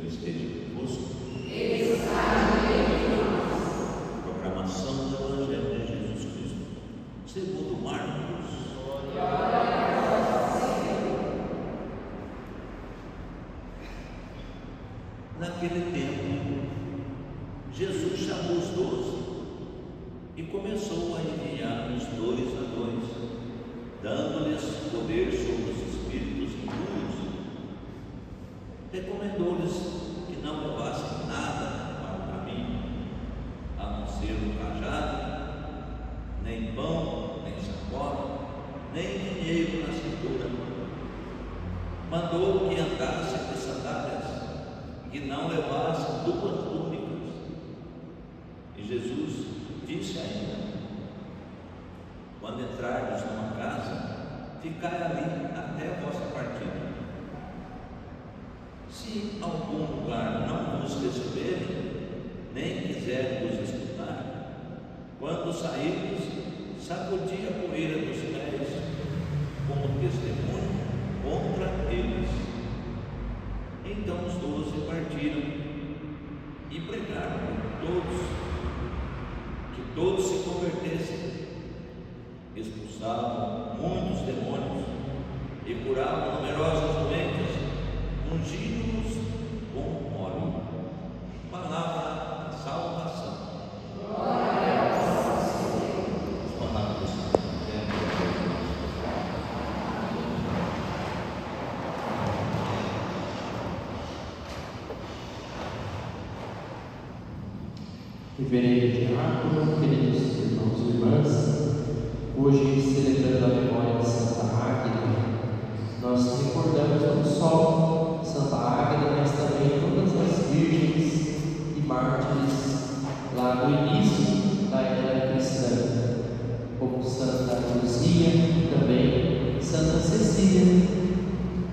Ele esteja convosco. Ele está no meio de nós. Proclamação do Evangelho de Jesus Cristo segundo Marcos. Naquele tempo, Jesus chamou os 12 e começou a enviá-los 2 a 2, dando-lhes poder sobre os espíritos impuros. Recomendou-lhes que não levassem nada para o caminho, a não ser um cajado, nem pão, nem sacola, nem dinheiro na cintura. Mandou que andassem de sandálias, que não levassem 2 túnicas. E Jesus disse ainda: quando entrardes numa casa, ficai ali até a vossa partida. Se algum lugar não vos receberem, nem quiserem vos escutar, quando sairdes, sacudi a poeira dos pés como testemunho contra eles. Então os 12 partiram e pregaram a todos, que todos se convertessem. Expulsavam muitos demônios e curavam numerosas doenças, ungindo-os com óleo. Palavra da salvação. Glória a vós, Senhor. Palavra do Senhor. Reverendo Diácono, queridos irmãos e irmãs, hoje, celebrando a memória de Santa Águeda, nós recordamos não só Santa Águeda, mas também todas as virgens e mártires lá do início da era cristã, como Santa Luzia e também Santa Cecília.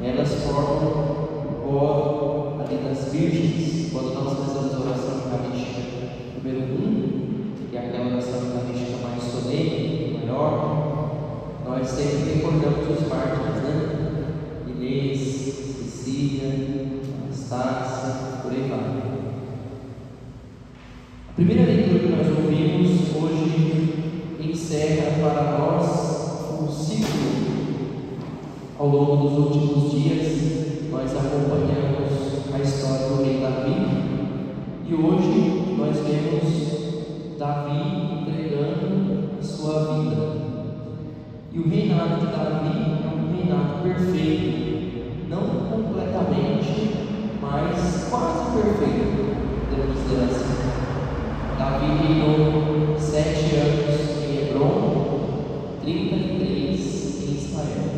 Elas formam o coro ali das virgens quando nós rezamos a oração eucarística número 1, que é aquela oração eucarística mais solene, maior. Nós sempre recordamos os mártires, né? Inês, Cecília, Anastácia, por aí vai. A primeira leitura que nós ouvimos hoje encerra para nós um ciclo. Ao longo dos últimos dias, nós acompanhamos a história do rei Davi. E hoje nós vemos Davi entregando a sua vida. E o reinado de Davi é um reinado perfeito, não completamente, mas quase perfeito, podemos dizer assim. Davi reinou 7 anos em Hebron, 33 em Israel,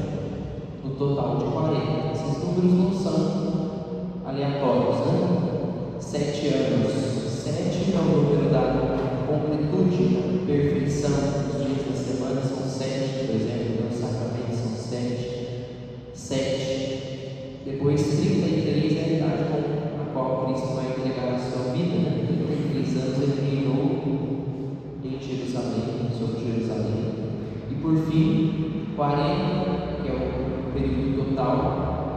no total de 40. Esses números não são aleatórios, né? 7 anos, 7 é o número da completude, perfeição. Os dias da semana são 7, por exemplo, os sacramentos são 7. 7. Depois 33 é a idade com a qual Cristo vai entregar a sua vida, né? 33 anos ele reinou em Jerusalém, sobre Jerusalém. E por fim, 40, que é o período total,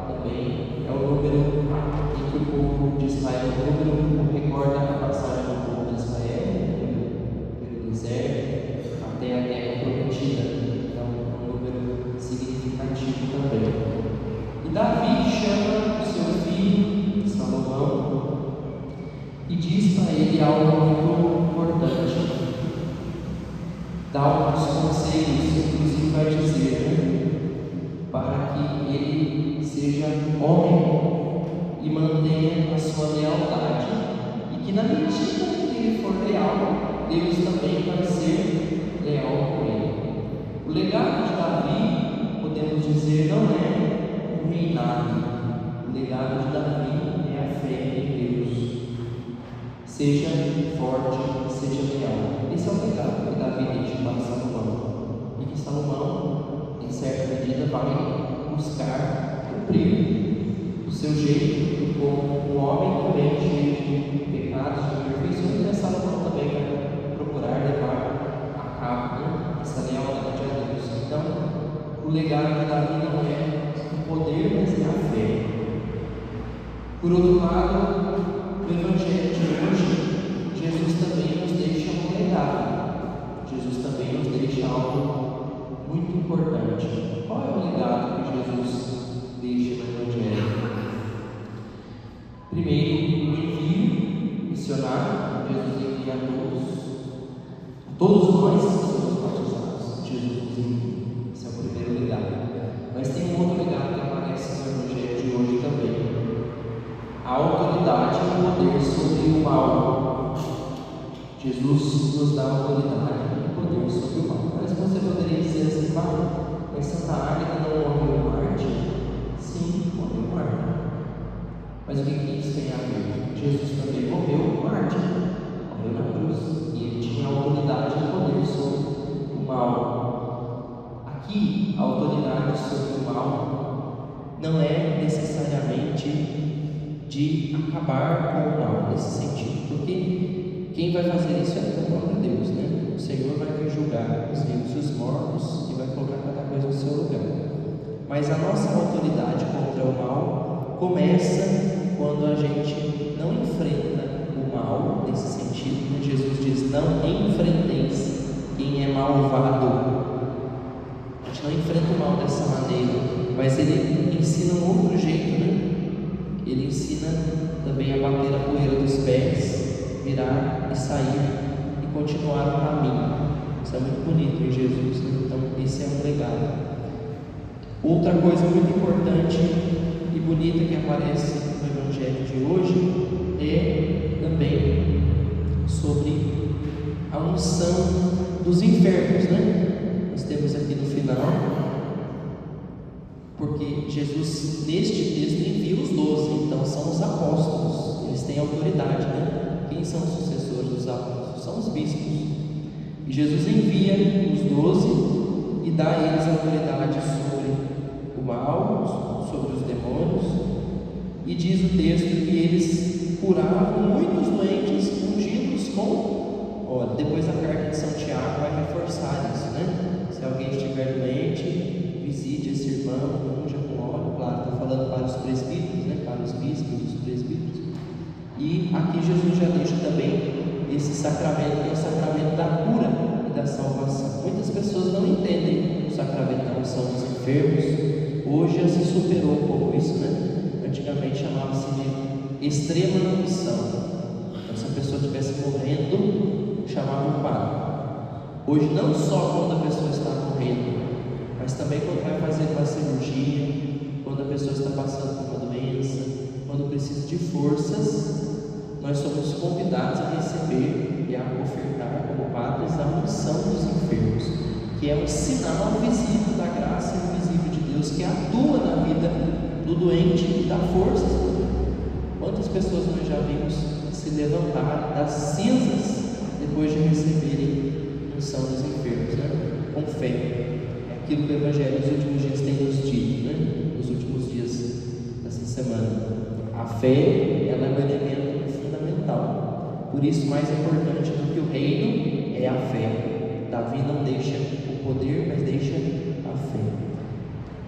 também é o número em que o povo de Israel, o número recorda a passagem do povo de Israel pelo deserto até a terra prometida. Então é um número significativo também. E Davi chama o seu filho Salomão e diz para ele algo muito importante. Dá alguns conselhos, inclusive vai dizer, né? Para que ele seja homem e mantenha a sua lealdade, e que na medida que ele for leal, Deus também vai ser leal com ele. O legado de Davi, podemos dizer, não é um reinado. O legado de Davi é a fé em Deus. Seja forte, seja leal. Esse é o legado que Davi deixa para Salomão, e que Salomão, em certa medida, vai buscar cumprir do seu jeito, como um homem também cheio de pecados, de imperfeições, mas Salomão também vai procurar levar a cabo essa lealdade a Deus. Então, o legado de Davi não é o poder, mas é a fé. Por outro lado, no Evangelho de hoje, Jesus também nos deixa um legado. Jesus também nos deixa algo muito importante. Qual é o legado que Jesus deixa no Evangelho? Primeiro, o envio missionário. Jesus envia a todos nós que somos batizados. Jesus nos envia. Esse é o primeiro legado. Mas tem um outro legado que aparece no Evangelho de hoje também: a autoridade e o poder sobre o mal. Jesus nos dá autoridade e poder sobre o mal. Mas você poderia dizer assim: mas Santa Águeda não morreu em Marte? Sim, morreu em Marte. Mas o que isso tem a ver? Jesus também morreu em Marte, morreu na cruz, e ele tinha autoridade e poder sobre o mal. Aqui, a autoridade sobre o mal não é necessariamente de acabar com o mal, nesse sentido, porque quem vai fazer isso é o próprio Deus, né? O Senhor vai vir julgar os vivos e os mortos e vai colocar cada coisa no seu lugar. Mas a nossa autoridade contra o mal começa quando a gente não enfrenta o mal, nesse sentido, né? Jesus diz: não enfrenteis quem é malvado. A gente não enfrenta o mal dessa maneira, mas ele ensina um outro jeito, né? Ele ensina também a bater a poeira dos pés, virar e sair e continuar o caminho. Isso é muito bonito em Jesus, né? Então esse é um legado. Outra coisa muito importante e bonita que aparece no Evangelho de hoje é também sobre a unção dos enfermos, né? Nós temos aqui no final, porque Jesus neste texto envia os 12, então são os apóstolos, eles têm autoridade, né? Quem são os sucessores dos apóstolos? São os bispos. E Jesus envia os 12 e dá a eles autoridade sobre o mal, sobre os demônios, e diz o texto que eles curavam muitos doentes, ungidos com óleo. Depois a carta de São Tiago vai reforçar isso, né? Se alguém estiver doente, visite esse irmão, unja com óleo. Claro, está falando para os presbíteros, né? Para os bispos, os presbíteros. E aqui Jesus já deixa também esse sacramento, que é o sacramento da cura e da salvação. Muitas pessoas não entendem o sacramento da unção dos enfermos. Hoje já se superou um pouco isso, né? Antigamente chamava-se de extrema unção. Então, se a pessoa estivesse morrendo, chamava o padre. Hoje, não só quando a pessoa está morrendo, mas também quando vai fazer uma cirurgia, quando a pessoa está passando por uma doença, quando precisa de forças, nós somos convidados a receber e a ofertar como padres a unção dos enfermos, que é um sinal visível da graça invisível de Deus que atua na vida do doente e dá forças. Quantas pessoas nós já vimos se levantar das cinzas depois de receberem a unção dos enfermos, né? Com fé. É aquilo que o Evangelho nos últimos dias tem nos dito, né? Nos últimos dias dessa semana. A fé, ela é um elemento fundamental. Por isso, mais importante do que o reino é a fé. Davi não deixa o poder, mas deixa a fé.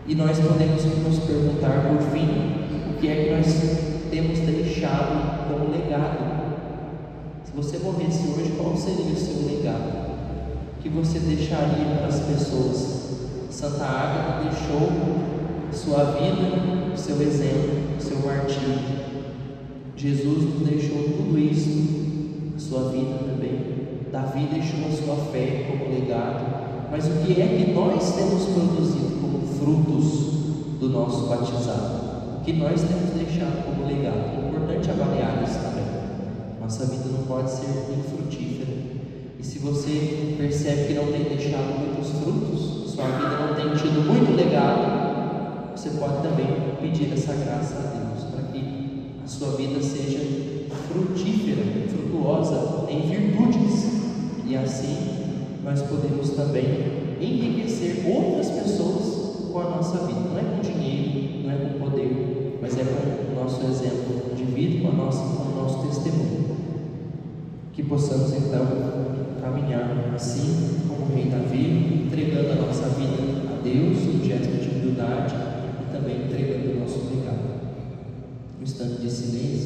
E nós podemos nos perguntar, por fim, o que é que nós temos deixado como legado. Se você morresse hoje, qual seria o seu legado? O que você deixaria para as pessoas? Santa Águeda deixou sua vida, o seu exemplo, o seu martírio. Jesus nos deixou tudo isso, a sua vida também. Davi deixou a sua fé como legado. Mas o que é que nós temos produzido como frutos do nosso batizado? O que nós temos deixado como legado? É importante avaliar isso também. Nossa vida não pode ser infrutífera. E se você percebe que não tem deixado muitos frutos, sua vida não tem tido muito legado, você pode também pedir essa graça a Deus, para que a sua vida seja frutífera, frutuosa em virtudes. E assim nós podemos também enriquecer outras pessoas com a nossa vida. Não é com dinheiro, não é com poder, mas é com o nosso exemplo de vida, com o nosso testemunho. Que possamos então caminhar assim como o rei Davi, entregando a nossa vida a Deus, no gesto de humildade, e também entregando o nosso legado. instante de silêncio.